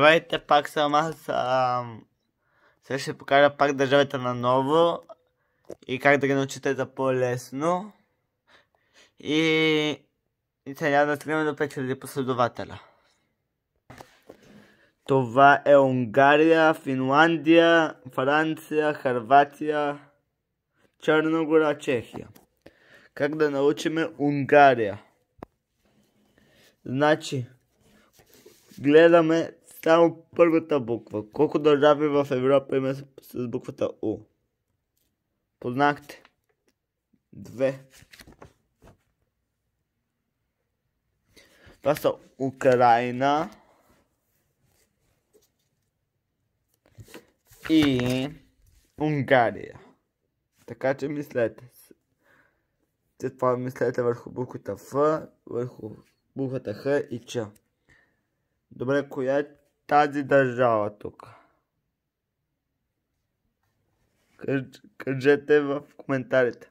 Здравейте, пак съм аз. Сега ще покажа пак държавите наново и как да ги научите за по-лесно. И сега да стигнем до 5000 последователя. Това е Унгария, Финландия, Франция, Хърватия, Черна гора, Чехия. Как да научим Унгария? Значи, гледаме само първата буква. Колко държави в Европа има с буквата У? Познахте? 2. Това са Украина и Унгария. Така че мислете. След това мислете върху буквата Ф, върху буквата Х и Ч. Добре, коя е тази държава тук? Кажете в коментарите.